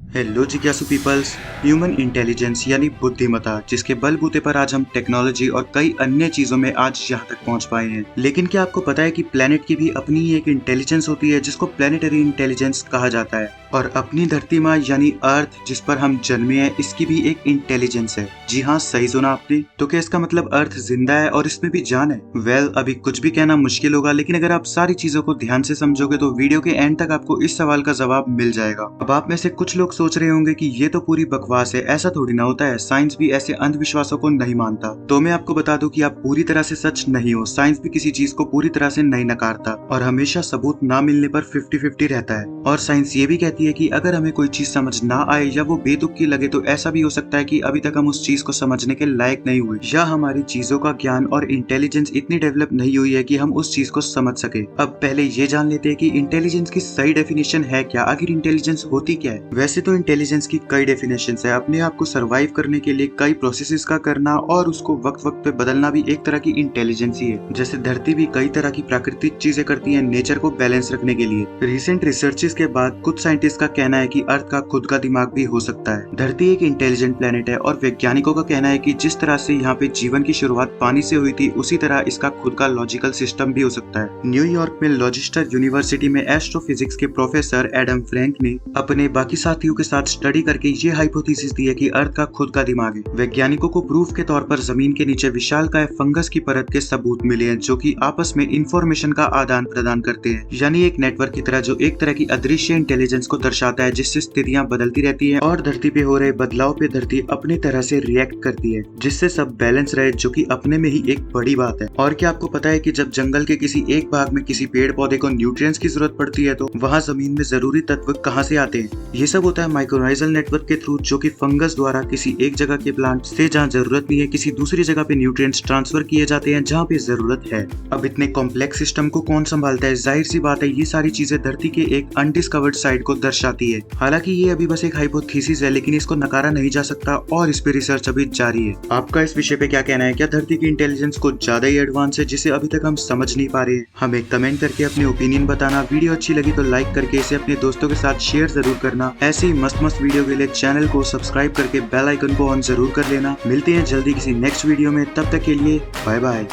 Hello जिज्ञासु peoples. Human intelligence यानी बुद्धिमत्ता, जिसके बलबूते पर आज हम टेक्नोलॉजी और कई अन्य चीजों में आज यहाँ तक पहुँच पाए हैं। लेकिन क्या आपको पता है कि प्लेनेट की भी अपनी ही एक इंटेलिजेंस होती है जिसको प्लेनेटरी इंटेलिजेंस कहा जाता है। और अपनी धरती माँ यानी अर्थ जिस पर हम जन्मे हैं, इसकी भी एक इंटेलिजेंस है। जी हाँ, सही सुना आपने। तो क्या इसका मतलब अर्थ जिंदा है और इसमें भी जान है? वेल, अभी कुछ भी कहना मुश्किल होगा, लेकिन अगर आप सारी चीजों को ध्यान से समझोगे तो वीडियो के एंड तक आपको इस सवाल का जवाब मिल जाएगा। अब आप में से कुछ लोग सोच रहे होंगे कि ये तो पूरी बकवास है, ऐसा थोड़ी ना होता है, साइंस भी ऐसे अंधविश्वासों को नहीं मानता। तो मैं आपको बता दूं कि आप पूरी तरह से सच नहीं हो। साइंस भी किसी चीज को पूरी तरह से नहीं नकारता और हमेशा सबूत ना मिलने पर 50-50 रहता है। और साइंस ये भी कहती है कि अगर हमें कोई चीज समझ ना आए या वो बेतुकी लगे तो ऐसा भी हो सकता है कि अभी तक हम उस चीज को समझने के लायक नहीं हुए, या हमारी चीजों का ज्ञान और इंटेलिजेंस इतनी डेवलप नहीं हुई है कि हम उस चीज को समझ सके। अब पहले ये जान लेते हैं कि इंटेलिजेंस की सही डेफिनेशन है क्या, आखिर इंटेलिजेंस होती क्या है। वैसे तो इंटेलिजेंस की कई डेफिनेशंस है। अपने आप को सरवाइव करने के लिए कई प्रोसेसेस का करना और उसको वक्त वक्त पे बदलना भी एक तरह की इंटेलिजेंस ही है। जैसे धरती भी कई तरह की प्राकृतिक चीजें करती है नेचर को बैलेंस रखने के लिए। रिसेंट रिसर्चेस के बाद कुछ साइंटिस्ट का कहना है कि अर्थ का खुद का दिमाग भी हो सकता है। धरती एक इंटेलिजेंट प्लेनेट है और वैज्ञानिकों का कहना है कि जिस तरह से यहाँ पे जीवन की शुरुआत पानी से हुई थी, उसी तरह इसका खुद का लॉजिकल सिस्टम भी हो सकता है। न्यूयॉर्क में लॉजिस्टर यूनिवर्सिटी में एस्ट्रोफिजिक्स के प्रोफेसर एडम फ्रैंक ने अपने बाकी साथियों के साथ स्टडी करके ये हाइपोथेसिस दी है कि अर्थ का खुद का दिमाग है। वैज्ञानिकों को प्रूफ के तौर पर जमीन के नीचे विशालकाय फंगस की परत के सबूत मिले हैं जो कि आपस में इंफॉर्मेशन का आदान प्रदान करते हैं, यानी एक नेटवर्क की तरह, जो एक तरह की अदृश्य इंटेलिजेंस को दर्शाता है, जिससे स्थितियां बदलती रहती हैं और धरती पे हो रहे बदलाव पे धरती अपनी तरह से रिएक्ट करती है, जिससे सब बैलेंस रहे, जो कि अपने में ही एक बड़ी बात है। और क्या आपको पता है कि जब जंगल के किसी एक भाग में किसी पेड़ पौधे को न्यूट्रिएंट्स की जरूरत पड़ती है तो वहाँ जमीन में जरूरी तत्व कहाँ से आते हैं? ये सब होता है माइक्रोराइजल नेटवर्क के थ्रू, जो कि फंगस द्वारा किसी एक जगह के प्लांट से जहाँ जरूरत नहीं है किसी दूसरी जगह पे न्यूट्रिएंट्स ट्रांसफर किए जाते हैं जहाँ पे जरूरत है। अब इतने कॉम्प्लेक्स सिस्टम को कौन संभालता है? जाहिर सी बात है, ये सारी चीजें धरती के एक अनडिस्कवर्ड साइड को दर्शाती है। हालांकि ये अभी बस एक हाइपोथेसिस है, लेकिन इसको नकारा नहीं जा सकता और इस पे रिसर्च अभी जारी है। आपका इस विषय पे क्या कहना है? क्या धरती की इंटेलिजेंस को ज्यादा ही एडवांस है जिसे अभी तक हम समझ नहीं पा रहे? हमें कमेंट करके अपने ओपिनियन बताना। वीडियो अच्छी लगी तो लाइक करके इसे अपने दोस्तों के साथ शेयर जरूर करना। ऐसे ही मस्त मस्त वीडियो के लिए चैनल को सब्सक्राइब करके बेल आइकन को ऑन जरूर कर लेना। मिलते हैं जल्दी किसी नेक्स्ट वीडियो में, तब तक के लिए बाय बाय।